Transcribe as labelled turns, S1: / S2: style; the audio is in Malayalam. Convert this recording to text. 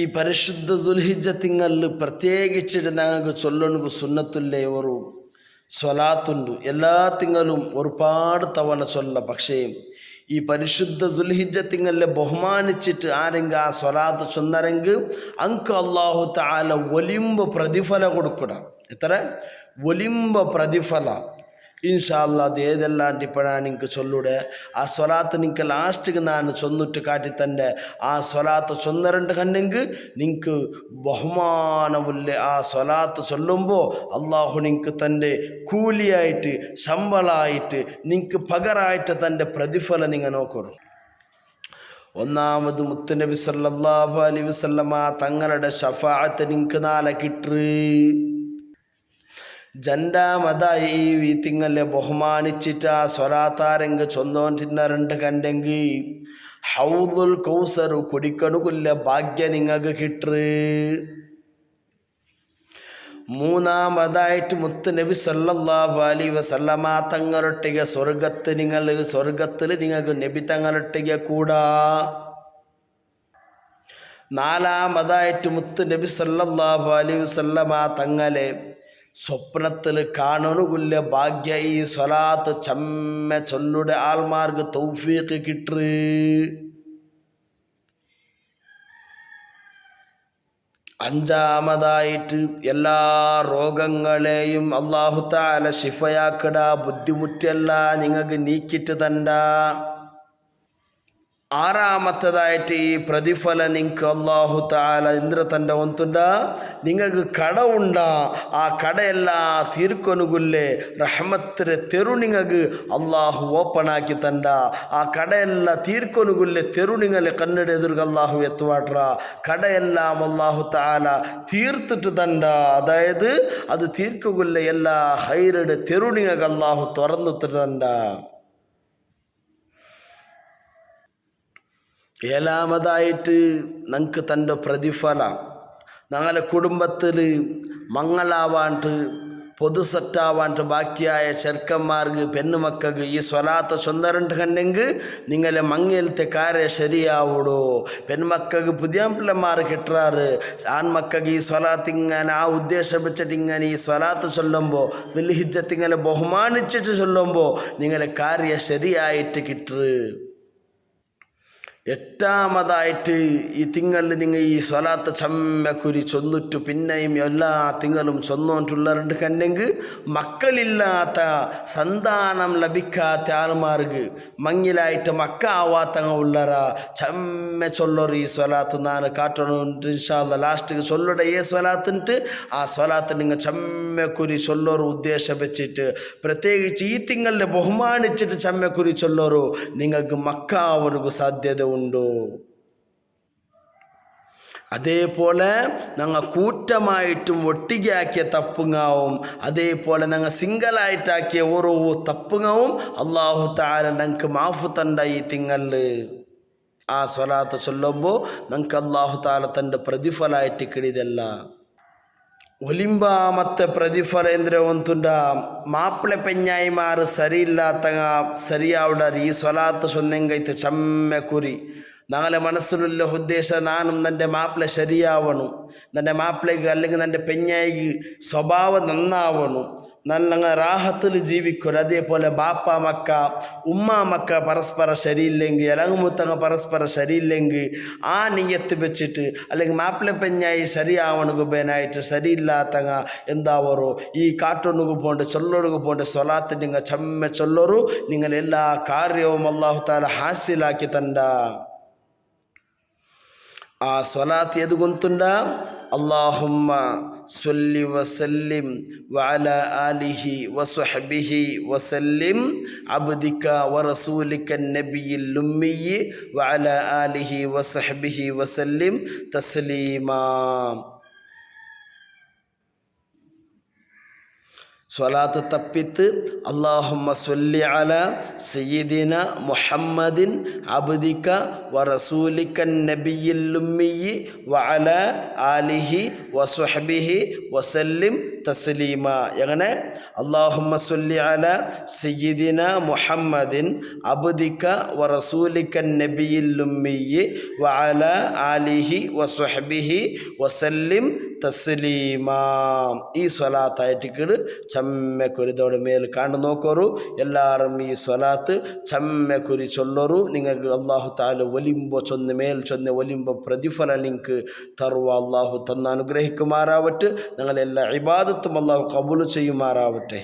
S1: ഈ പരിശുദ്ധ ദുൽഹിജ്ജ തിങ്കളിൽ പ്രത്യേകിച്ചിട്ട് ഞങ്ങൾക്ക് ചൊല്ലണക്ക് സുന്നത്തുല്ലേ ഒരു സ്വലാത്തുണ്ട്. എല്ലാ തിങ്കളും ഒരുപാട് തവണ ചൊല്ല. പക്ഷേ ഈ പരിശുദ്ധ ദുൽഹിജ്ജ തിങ്കളിലെ ബഹുമാനിച്ചിട്ട് ആരെങ്കിലും ആ സ്വലാത്ത് ചൊന്നരെങ്കിൽ അങ്ക് അല്ലാഹു തആല വലിയ പ്രതിഫല കൊടുക്കണം. എത്ര വലിയ പ്രതിഫല. ഇൻഷാ അല്ലാ അത് ഏതെല്ലാം ഇപ്പോഴാണ് നിങ്ങൾക്ക് ചൊല്ലൂടെ. ആ സ്വലാത്ത് നിങ്ങൾക്ക് ലാസ്റ്റിക്ക് ഞാൻ ചൊന്നിട്ട് കാട്ടിത്തൻ്റെ ആ സ്വലാത്ത് ചൊന്നരണ്ട് കണ്ടെങ്കിൽ നിങ്ങൾക്ക് ബഹുമാനമുള്ള ആ സ്വലാത്ത് ചൊല്ലുമ്പോൾ അള്ളാഹു നിങ്ങൾക്ക് തൻ്റെ കൂലിയായിട്ട് ശമ്പളമായിട്ട് നിങ്ങൾക്ക് പകരമായിട്ട് തൻ്റെ പ്രതിഫലം നിങ്ങൾ നോക്കണം. ഒന്നാമത് മുത്തുനബി സല്ലല്ലാഹു അലൈഹി വസല്ലമ തങ്ങളുടെ ശഫാഅത്ത് നിങ്ങൾക്ക് നാളെ കിട്ടു. രണ്ടാമതായി ഈ തിങ്ങളെ ബഹുമാനിച്ചിട്ട് ആ സ്വലാത്താരെങ്ക് ചൊന്നോണ്ടിരുന്നണ്ട് കണ്ടെങ്കിൽ ഹൗദുൽ കൗസർ കുടിക്കണുകുല്ല ഭാഗ്യ നിങ്ങൾക്ക് കിട്ടു. മൂന്നാമതായിട്ട് മുത്ത് നബി സല്ലല്ലാഹു അലൈഹി വസല്ലമ തങ്ങളൊട്ടിಗೆ സ്വർഗത്തിൽ നിങ്ങൾക്ക് നബി തങ്ങളൊട്ടിಗೆ കൂടാ. നാലാമതായിട്ട് മുത്ത് നബി സല്ലല്ലാഹു അലൈഹി വസല്ലമ തങ്ങളെ സ്വപ്നത്തിൽ കാണുകുല്ല ഭാഗ്യ ഈ സ്വലാത്ത് ചമ്മ ചൊല്ലുടെ ആൾമാർക്ക് തൗഫീഖ് കിട്ടു. അഞ്ചാമതായിട്ട് എല്ലാ രോഗങ്ങളെയും അല്ലാഹു തആല ശിഫയാക്കട. ബുദ്ധിമുട്ടെല്ലാം നിങ്ങൾക്ക് നീക്കിയിട്ട് തണ്ട. ആറാമത്തേതായിട്ട് ഈ പ്രതിഫലം നിങ്ങൾക്ക് അല്ലാഹു തആല ഇന്ദ്ര തൻ്റെ ഒന്നുണ്ട. നിങ്ങൾക്ക് കട ഉണ്ടാ, ആ കടയെല്ലാം തീർക്കൊനുകുല്ലേ റഹ്മത്തിൻ്റെ തെരു നിങ്ങൾക്ക് അള്ളാഹു ഓപ്പൺ ആക്കി തണ്ട. ആ കടയെല്ലാം തീർക്കൊനുകുല്ലേ തെരു നിങ്ങളെ കന്നഡ എതിർക്ക് അള്ളാഹു എത്തുവാട്ര. കടയെല്ലാം അള്ളാഹു തആല തീർത്തിട്ട് തണ്ട. അതായത് അത് തീർക്കുകുല്ല എല്ലാ ഹൈറുടെ തെരു നിങ്ങൾക്ക് അള്ളാഹു തുറന്നിട്ട് തണ്ട. ഏഴാമതായിട്ട് നിങ്ങൾക്ക് തൻ്റെ പ്രതിഫലം ഞങ്ങളുടെ കുടുംബത്തിൽ മംഗളാവാണ്ട് പൊതു സെറ്റാവാണ്ട് ബാക്കിയായ ചെറുക്കന്മാർക്ക് പെണ്ണുമക്കൾക്ക് ഈ സ്വലാത്ത് ചൊന്നരണ്ട് കണ്ടെങ്കിൽ നിങ്ങളെ മങ്ങലത്തെ കാര്യം ശരിയാവൂടോ. പെൺമക്കൾക്ക് പുതിയ പിള്ളമാർ കിട്ടാറ്. ആൺമക്കൾക്ക് ഈ സ്വലാത്ത് ഇങ്ങനെ ആ ഉദ്ദേശം വെച്ചിട്ട് ഇങ്ങനെ ഈ സ്വലാത്ത് ചൊല്ലുമ്പോൾ ദുൽഹിജ്ജത്ത് ഇങ്ങനെ ബഹുമാനിച്ചിട്ട് ചൊല്ലുമ്പോൾ നിങ്ങളെ കാര്യം ശരിയായിട്ട് കിട്ടു. എട്ടാമതായിട്ട് ഈ തിങ്കളിൽ നിങ്ങൾ ഈ സ്വലാത്ത് ചമ്മക്കുരി ചൊന്നിട്ടു പിന്നെയും എല്ലാ തിങ്കളും ചൊന്നോണ്ടുള്ളവരുണ്ട് കണ്ടെങ്കിൽ മക്കളില്ലാത്ത സന്താനം ലഭിക്കാത്ത ആൾമാർക്ക് മങ്ങിലായിട്ട് മക്ക ആവാത്തങ്ങ ഉള്ളറ ചമ്മ ചൊല്ലൊരു ഈ സ്വലാത്ത് ഞാൻ കാട്ടണുണ്ട്. ഇൻഷാ അല്ലാ ലാസ്റ്റിക്ക് ചൊല്ലുടെ ഈ സ്വലാത്തിട്ട് ആ സ്വലാത്ത് നിങ്ങൾ ചമ്മക്കുരി ചൊല്ലൊരു ഉദ്ദേശം വെച്ചിട്ട് പ്രത്യേകിച്ച് ഈ തിങ്കളിൽ ബഹുമാനിച്ചിട്ട് ചമ്മക്കുരി ചൊല്ലൊരു നിങ്ങൾക്ക് മക്ക ആവനക്ക് സാധ്യത ഉണ്ടോ. അതേപോലെ ഞങ്ങൾ കൂട്ടമായിട്ടും ഒട്ടികയാക്കിയ തപ്പുങ്ങാവും അതേപോലെ ഞങ്ങൾ സിംഗിളായിട്ടാക്കിയ ഓരോ തപ്പുങ്ങവും അല്ലാഹു തആല ഞങ്ങൾക്ക് മാഫു തണ്ട. ഈ തിങ്കളിൽ ആ സ്വലാത്ത് ചൊല്ലുമ്പോൾ ഞങ്ങൾക്ക് അല്ലാഹു തആല തൻ്റെ പ്രതിഫലമായിട്ട് കിടിയതല്ല. ഒലിമ്പാമത്തെ പ്രതിഫലേന്ദ്ര ಒಂದುಂಡ ಮಾಪ್ಳೆ ಪೆഞ്ഞായിമാರು ಸರಿಯಿല്ലാത്ത ಸರಿಯಾವುಡ ಈ ಸ್ವಲಾത്ത് ചൊന്നെങ്കൈത്ത് ചമ്മ കുരി ഞങ്ങളെ മനസ്സിലുള്ള ഉദ്ദേശം നാനും എൻ്റെ മാപ്പിള ശരിയാവണം, എൻ്റെ മാപ്പിളയ്ക്ക് അല്ലെങ്കിൽ എൻ്റെ പെഞ്ഞായിക്ക് സ്വഭാവം നന്നാവണം, നല്ല റാഹത്തിൽ ജീവിക്കും. അതേപോലെ ബാപ്പ മക്ക ഉമ്മ മക്ക പരസ്പര ശരിയില്ലെങ്കിൽ ഇലങ്ങുമുത്തങ്ങ പരസ്പര ശരിയില്ലെങ്കിൽ ആ നീയത്ത് വെച്ചിട്ട് അല്ലെങ്കിൽ മാപ്പിള പെഞ്ഞായി ശരിയാവണക്ക് പേനായിട്ട് ശരിയില്ലാത്തങ്ങ എന്താവറോ ഈ കാട്ടൊണുക്ക് പോണ്ട് ചൊല്ലൊടുക്ക് പോണ്ട് സ്വലാത്ത് നിങ്ങൾ ചമ്മ ചൊല്ലൊരു നിങ്ങൾ എല്ലാ കാര്യവും അല്ലാഹു തആല ഹാസിലാക്കി തണ്ട. ആ സ്വലാത്ത് ഏത് ഗൊന്തുണ്ട? അല്ലാഹുമ്മ സ്വല്ലി വസല്ലിം വഅലാ ആലിഹി വസ്വഹ്ബിഹി വസല്ലിം അബ്ദിക വറസൂലിക നബിയിൽ ഉമ്മിയ്യി വഅലാ ആലിഹി വസ്വഹ്ബിഹി വസല്ലിം തസ്ലീമാ. സ്വലാത്ത് തപ്പിത്ത് അല്ലാഹുമ്മ സ്വല്ലി അലാ സയ്യിദിന മുഹമ്മദിൻ അബ്ദിക വറസൂലിക്കൻ നബിയിൽ ഉമ്മിയി വഅലാ ആലിഹി വസ്വഹ്ബിഹി വസല്ലിം തസ്ലീമ. എങ്ങനെ? അല്ലാഹുമ്മ സ്വല്ലി അലാ സയ്യിദിന മുഹമ്മദിൻ അബ്ദിക വറസൂലിക്കൻ നബിയിൽ ഉമ്മിയി വഅലാ ആലിഹി വസ്വഹ്ബിഹി വസല്ലിം തസ്ലീമ. ഈ സ്വലാത്തായിട്ട് ചമ്മക്കുരിതോടെ മേൽ കണ്ടു നോക്കോറു. എല്ലാവരും ഈ സ്വലാത്ത് ചമ്മക്കുരി ചൊല്ലൊരു. നിങ്ങൾക്ക് അള്ളാഹു താല ഒലിമ്പോ ചൊന്ന് മേൽ ചൊന്ന് ഒലിമ്പോ പ്രതിഫലം നിങ്ങൾക്ക് തറുവ അള്ളാഹു തന്ന് അനുഗ്രഹിക്കുമാറാവട്ടെ. ഞങ്ങളെല്ലാ ഇബാദത്തും അള്ളാഹു കബൂൽ ചെയ്യുമാറാവട്ടെ.